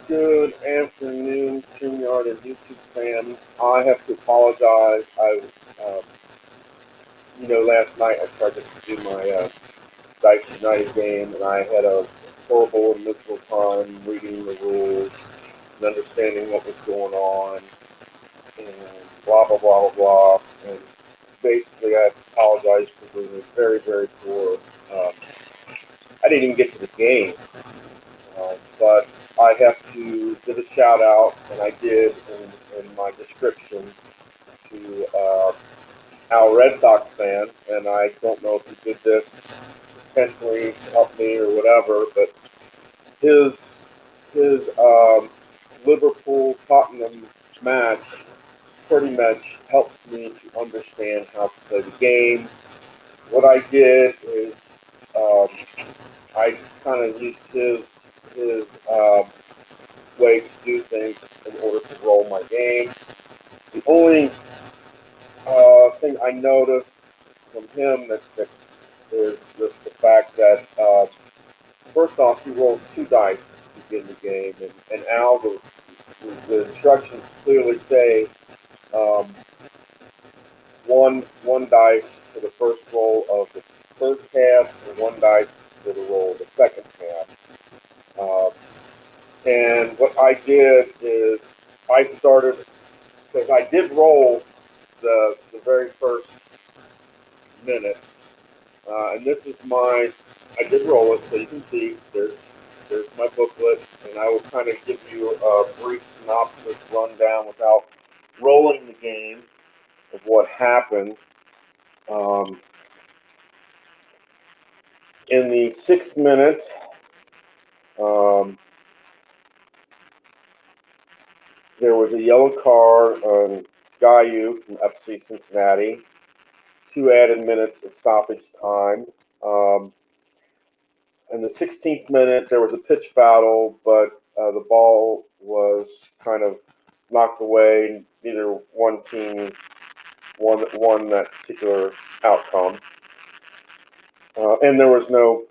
Good afternoon, StreamYard and YouTube fans. I have to apologize. Last night I tried to do my Dice United game, and I had a horrible and miserable time reading the rules and understanding what was going on, and blah blah blah blah blah. And basically, I have to apologize for being very very poor. Um, I didn't even get to the game, but I have to give a shout out, and I did in my description to our Redsox fan, and I don't know if he did this intentionally to help me or whatever, but his his Liverpool Tottenham match pretty much helps me to understand how to play the game. What I did is um, I kind of used his way to do things in order to roll my game. The only thing I noticed from him that is just the fact that first off he rolls two dice to begin the game, and Al the instructions clearly say um, one dice for the first roll of the first half, and one dice for the roll of the second half. Um, and what I did is I started because I did roll the very first minute, and this is my I did roll it so you can see there's my booklet, and I will kind of give you a brief synopsis rundown without rolling the game of what happened. Um, in the 6 minute, um, there was a yellow card on Gayu from FC Cincinnati. 2 added minutes of stoppage time. In the 16th minute, there was a pitch battle, but the ball was kind of knocked away. Neither one team won that particular outcome, and there was no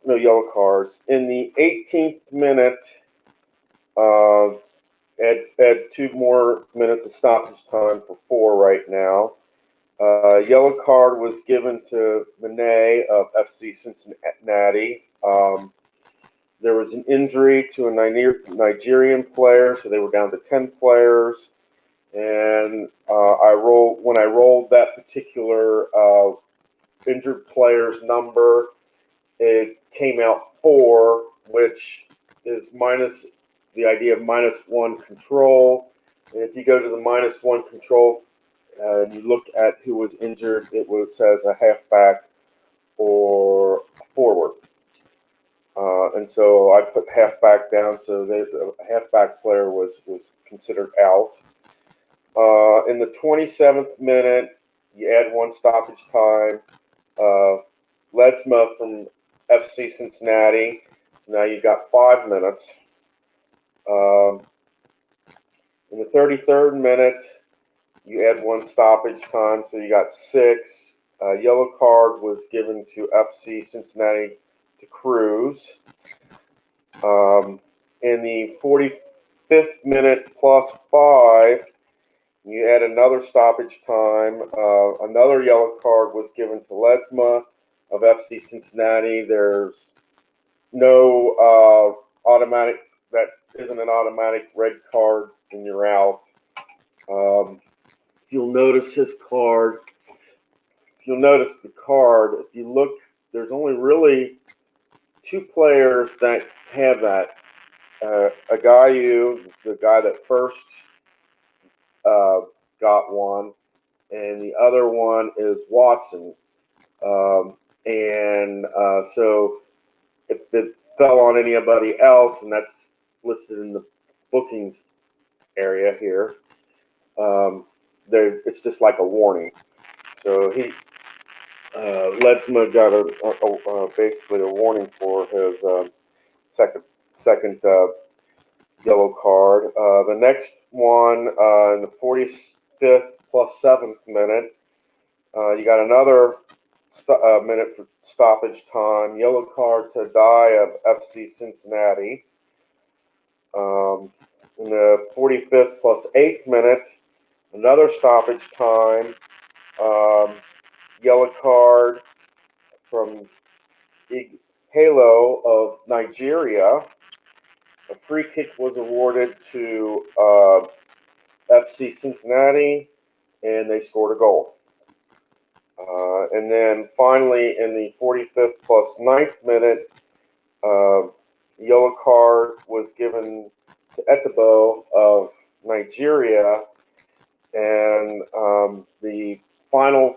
yellow cards. In the 18th minute, uh, add 2 more minutes of stoppage time for four right now. Yellow card was given to Manet of FC Cincinnati. There was an injury to a Nigerian player, so they were down to 10 players. And when I rolled that particular injured player's number, it came out 4, which is minus the idea of -1 control. And if you go to the -1 control and you look at who was injured, says a halfback or a forward. And so I put halfback down, so the halfback player was considered out. In the 27th minute, you add one stoppage time. Ledsma from FC Cincinnati. Now you got 5 minutes. In the 33rd minute, you add one stoppage time, so you got 6. Yellow card was given to FC Cincinnati to Cruz. In the 45th minute plus 5, you add another stoppage time. Another yellow card was given to Ledsma of FC Cincinnati. There's no automatic, that isn't an automatic red card and you're out. You'll notice his card. You'll notice the card. If you look, there's only really 2 players that have that. Agayu, the guy that first got one, and the other one is Watson. So if it fell on anybody else, and that's listed in the bookings area here, it's just like a warning. So Ledsma got basically a warning for his second yellow card. The next one in the 5th plus 7th minute. You got another minute for stoppage time. Yellow card to Dye of FC Cincinnati. In the 45th plus 8th minute, another stoppage time. Yellow card from Halo of Nigeria. A free kick was awarded to FC Cincinnati, and they scored a goal. And then finally, in the 45th plus 9th minute, yellow card was given to Etebo of Nigeria, and the final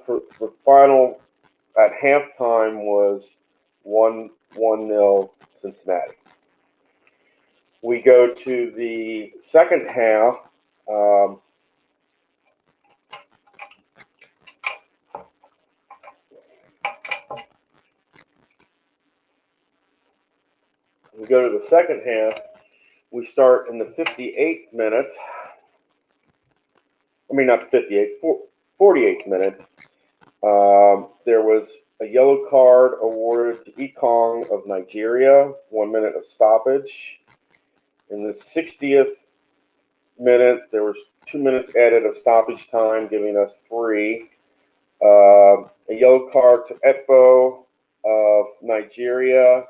at halftime was 1-0 Cincinnati. We go to the second half. We go to the second half. We start in the 58th minute. I mean, not 58th, 48th minute. There was a yellow card awarded to Ekong of Nigeria, 1 minute of stoppage. In the 60th minute, there was 2 minutes added of stoppage time, giving us 3. A yellow card to Epo of Nigeria.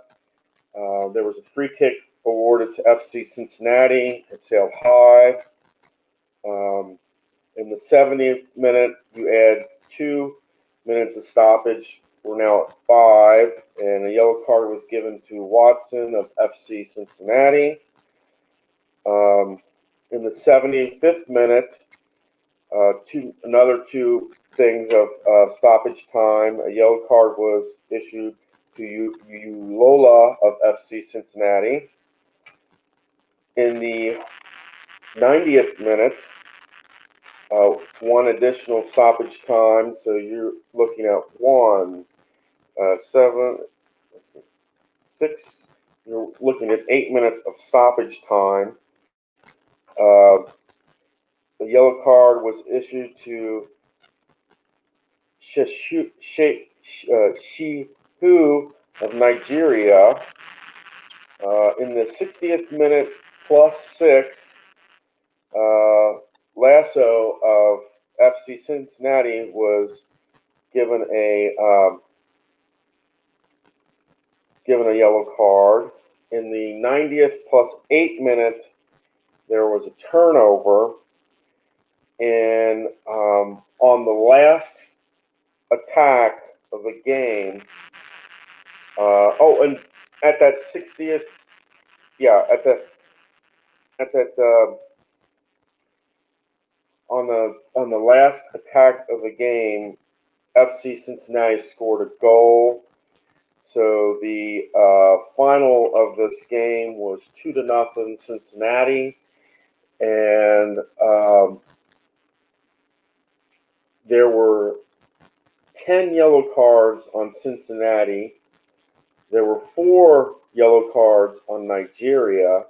There was a free kick awarded to FC Cincinnati. It sailed high. In the 70th minute, you add 2 minutes of stoppage. We're now at 5, and a yellow card was given to Watson of FC Cincinnati. In the 75th minute, another 2 things of stoppage time. A yellow card was issued to Ulola of FC Cincinnati. In the 90th minute, 1 additional stoppage time, so you're looking at 7, 6. You're looking at 8 minutes of stoppage time. The yellow card was issued to Shihu of Nigeria. In the 60th minute plus 6, Lasso of FC Cincinnati was given a yellow card. In the 90th plus 8 minute, there was a turnover, and on the last attack of the game, and at that 60th, on the last attack of the game, FC Cincinnati scored a goal. So the final of this game was 2-0 Cincinnati, and there were 10 yellow cards on Cincinnati. There were 4 yellow cards on Nigeria.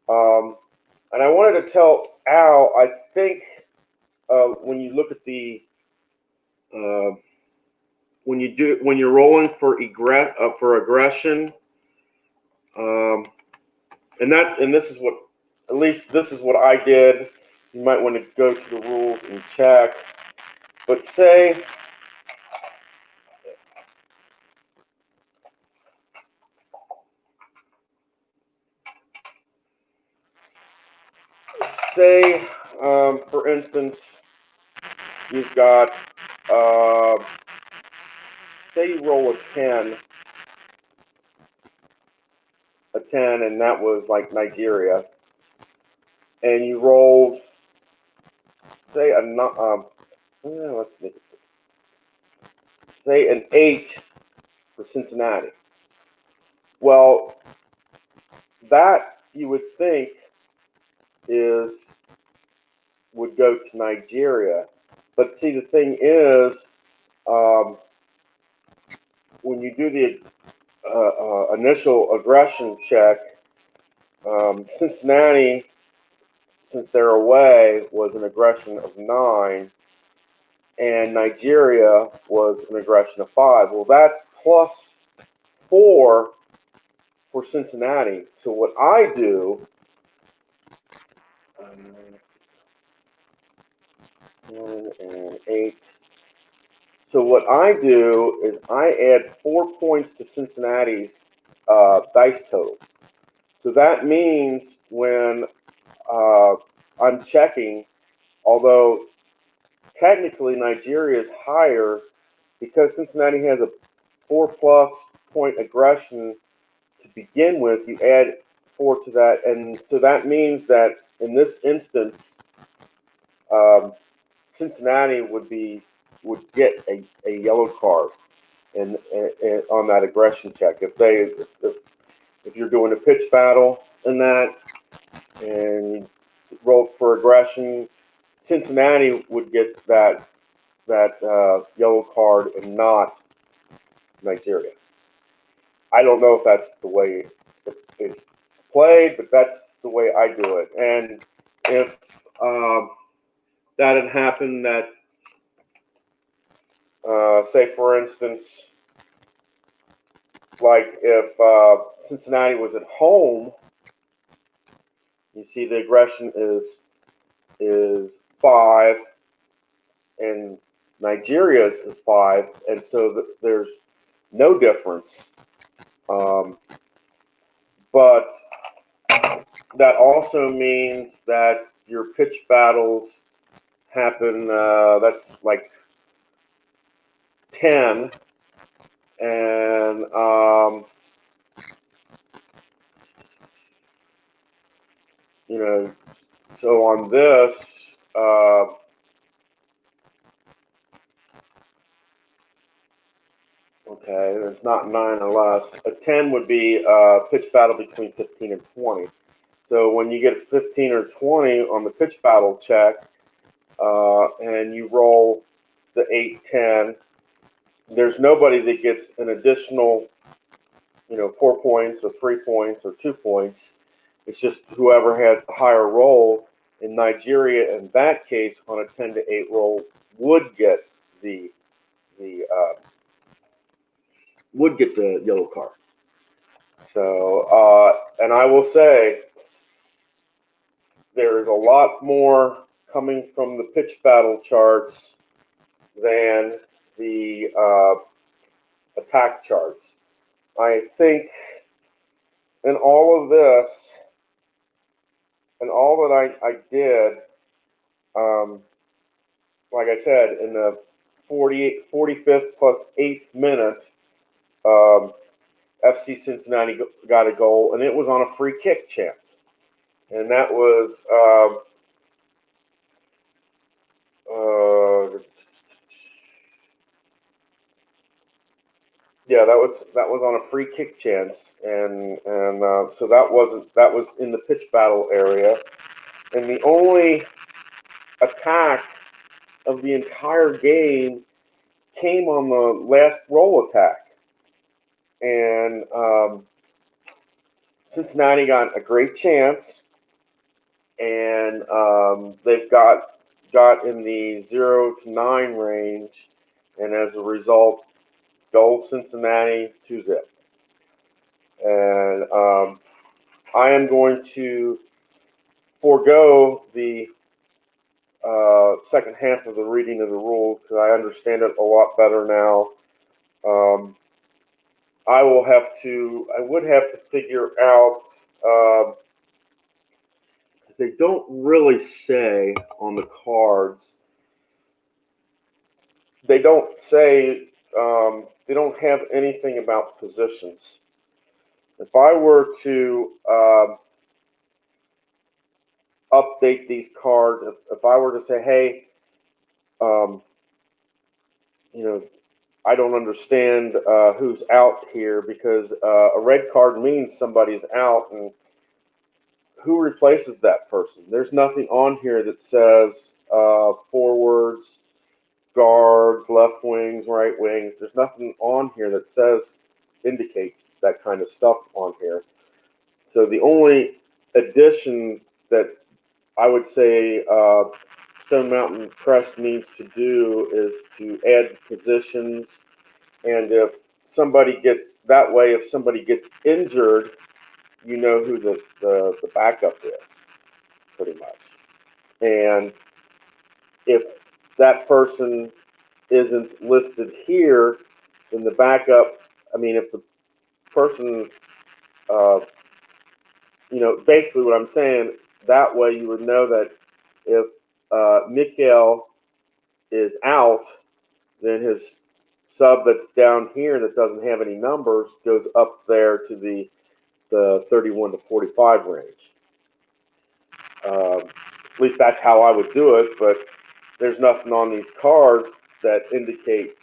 And I wanted to tell Al, I think when you look at the when you're rolling for aggression, and this is what I did. You might want to go to the rules and check. But say for instance, you've got say you roll a 10, and that was like Nigeria, and you rolled say let's make it say an 8 for Cincinnati. Well, that you would think would go to Nigeria, but see, the thing is, when you do the initial aggression check, Cincinnati since they're away, was an aggression of 9, and Nigeria was an aggression of 5. Well, that's plus 4 for Cincinnati. So what I do, 1 and 8. So what I do is I add 4 points to Cincinnati's dice total. So that means when I'm checking, although technically Nigeria is higher, because Cincinnati has a 4+ point aggression to begin with, you add 4 to that, and so that means that in this instance, Cincinnati would get a yellow card and on that aggression check if you're doing a pitch battle in that and you rolled for aggression, Cincinnati would get that yellow card and not Nigeria. I don't know if that's the way it's played, but that's the way I do it. And if that had happened, that say for instance, like if Cincinnati was at home, you see the aggression is 5, and Nigeria's is 5, and so there's no difference. But that also means that your pitch battles happen. That's like 10, and so on this, okay, it's not 9 or less. A 10 would be a pitch battle between 15 and 20. So when you get 15 or 20 on the pitch battle check, and you roll the 8, 10, there's nobody that gets an additional, 4 points or 3 points or 2 points. It's just whoever has the higher roll. In Nigeria, in that case, on a 10 to 8 roll, would get the yellow card. So, and I will say, there is a lot more coming from the pitch battle charts than the attack charts. I think in all of this, and all that I did, like I said, in the 45th plus 8th minute, FC Cincinnati got a goal, and it was on a free kick chance. And that was that was on a free kick chance, and so that was in the pitch battle area, and the only attack of the entire game came on the last roll attack, and Cincinnati got a great chance, and they've got in the 0 to 9 range, and as a result, goal Cincinnati 2-0. And I am going to forego the second half of the reading of the rules because I understand it a lot better now. I would have to figure out, because they don't really say on the cards, they don't say, they don't have anything about positions. If I were to update these cards, if I were to say, hey, I don't understand who's out here, because a red card means somebody's out, and who replaces that person? There's nothing on here that says forwards, guards, left wings, right wings. There's nothing on here that indicates that kind of stuff on here. So the only addition that I would say Stone Mountain Press needs to do is to add positions, and if somebody gets that way, if somebody gets injured, you know who the backup is, pretty much. And if that person isn't listed here, then the backup, I mean, if the person, uh, basically what I'm saying, that way you would know that if Mikael is out, then his sub that's down here that doesn't have any numbers goes up there to the 31 to 45 range. At least that's how I would do it, but there's nothing on these cards that indicate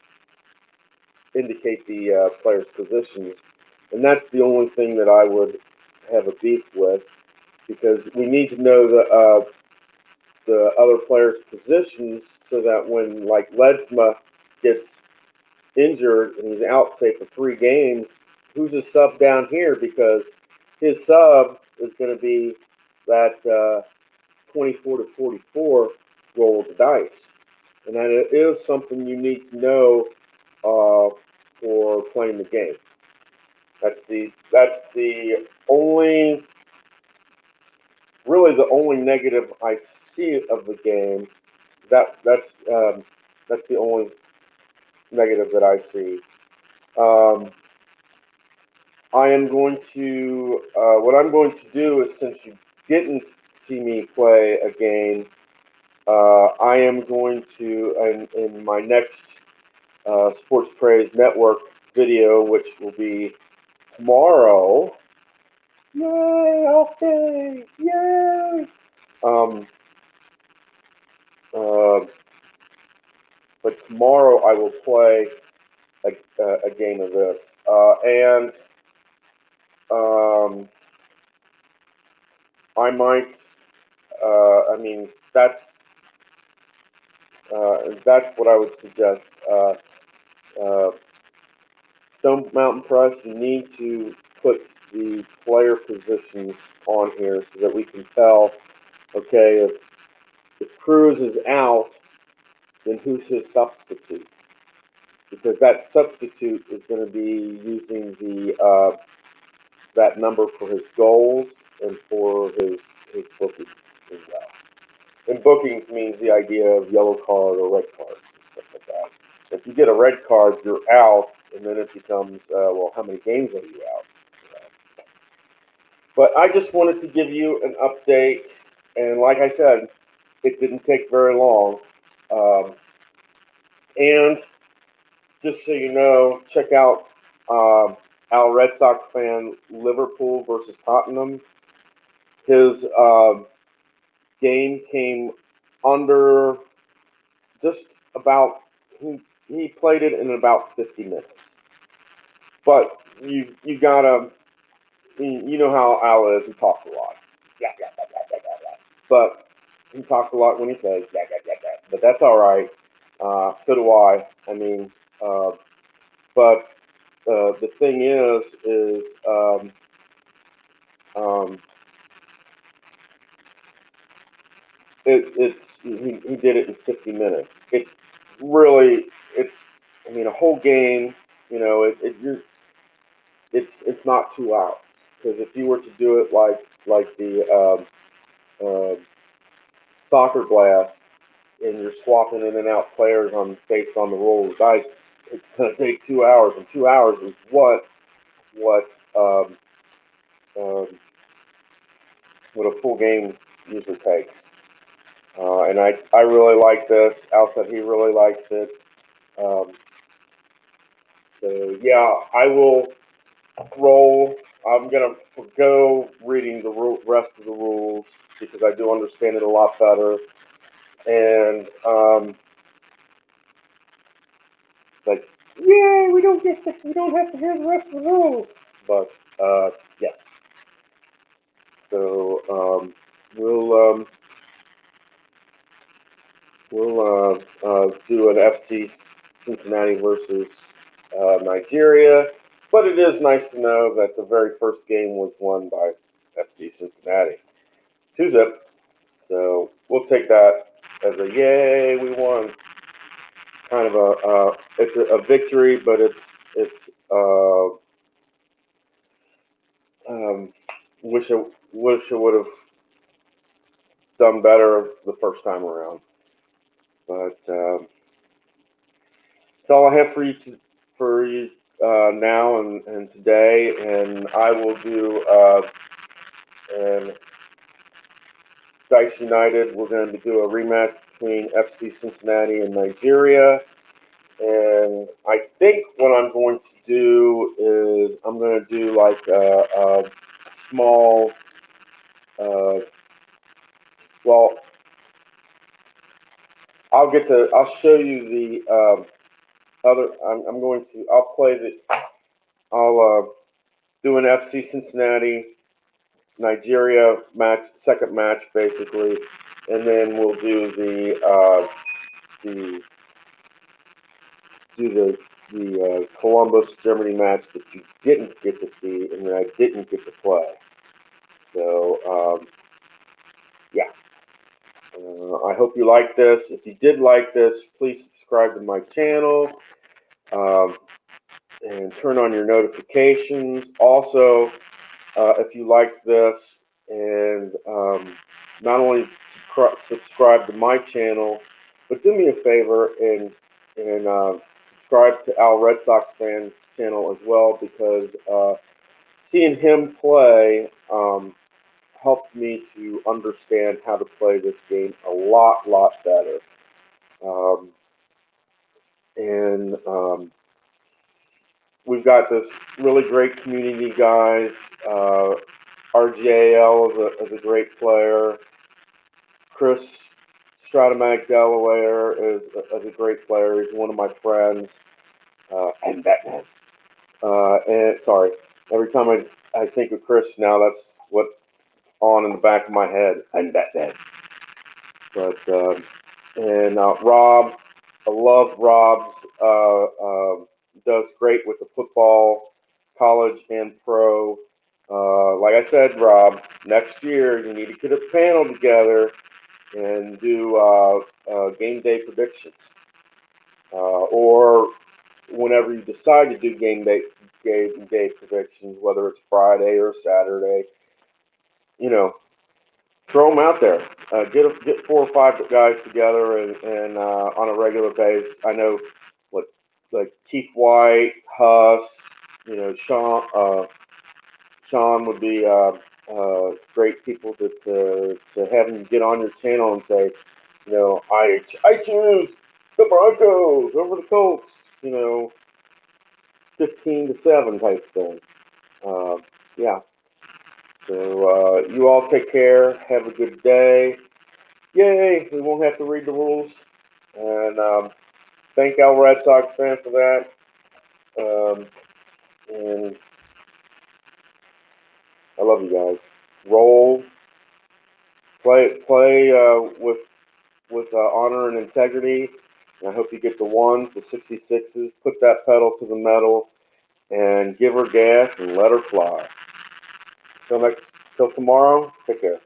the player's positions, and that's the only thing that I would have a beef with, because we need to know the other players' positions so that when, like, Ledsma gets injured and he's out, say, for 3 games, who's his sub down here? Because his sub is going to be that 24 to 44 roll of the dice. And that is something you need to know for playing the game. That's the only, really the only negative I see of the game. That's the only negative that I see. I am going to, what I'm going to do is, since you didn't see me play a game, I am going to, in my next Sports Preyz Network video, which will be tomorrow. Yay! Okay! Yay! But tomorrow I will play a game of this, and I might. I mean, that's what I would suggest. Stone Mountain Press, you need to put the player positions on here so that we can tell, okay, if Preyz is out, then who's his substitute? Because that substitute is going to be using the that number for his goals and for his bookings as well. And bookings means the idea of yellow card or red cards and stuff like that. If you get a red card, you're out, and then it becomes, well, how many games are you out? But I just wanted to give you an update, and like I said, it didn't take very long. And just so you know, check out our Redsox Fan Liverpool versus Tottenham. His game came under just about, he played it in about 50 minutes. But you gotta, you know how Al is, he talks a lot. Yeah, yeah, yeah, yeah, yeah, yeah, yeah. But he talks a lot when he plays. Yeah, yeah, yeah, yeah. But that's all right. So do I. I mean, but the thing is he did it in 50 minutes. It really, I mean, a whole game, you know, it's not 2 hours, because if you were to do it like the soccer glass, and you're swapping in and out players based on the roll of the dice, it's going to take 2 hours, and 2 hours is what um, um, what a full game usually takes. And I really like this. Al said he really likes it. Um, so yeah, I will roll. I'm gonna forgo reading the rest of the rules because I do understand it a lot better. And like, yay, we don't have to hear the rest of the rules. But yes. So we'll do an FC Cincinnati versus Nigeria. But it is nice to know that the very first game was won by FC Cincinnati. 2-zip. So we'll take that as a yay, we won. Kind of it's a victory, but it's um, wish I would have done better the first time around. But that's all I have for you now and today, and I will do and Dice United. We're going to do a rematch between FC Cincinnati and Nigeria. And I think what I'm going to do is I'm going to do like a small, uh, well, I'll show you the I'll do an FC Cincinnati Nigeria match, second match basically, and then we'll do the Columbus Germany match that you didn't get to see and that I didn't get to play. So yeah, I hope you like this. If you did like this, please subscribe to my channel and turn on your notifications. Also, if you like this, and not only subscribe to my channel, but do me a favor and subscribe to Al Redsox Fan channel as well, because seeing him play helped me to understand how to play this game a lot better. And we've got this really great community, guys. RJL is a great player. Chris Stratomatic Delaware is a great player. He's one of my friends. And Batman. And sorry, every time I think of Chris now, that's what's on in the back of my head. And Batman. But and Rob, I love Rob's. Does great with the football, college and pro. Like I said, Rob, next year you need to get a panel together and do game day predictions, or whenever you decide to do game day predictions, whether it's Friday or Saturday, you know, throw them out there. Get 4 or 5 guys together and on a regular basis. I know, like Keith White, Huss, Sean would be great people to have them get on your channel and say, I choose the Broncos over the Colts. 15-7 type thing. Yeah. So you all take care. Have a good day. Yay! We won't have to read the rules. And thank Al Redsox Fan for that. And I love you guys. Roll, play with honor and integrity. And I hope you get the ones, the 66s. Put that pedal to the metal and give her gas and let her fly. Till tomorrow. Take care.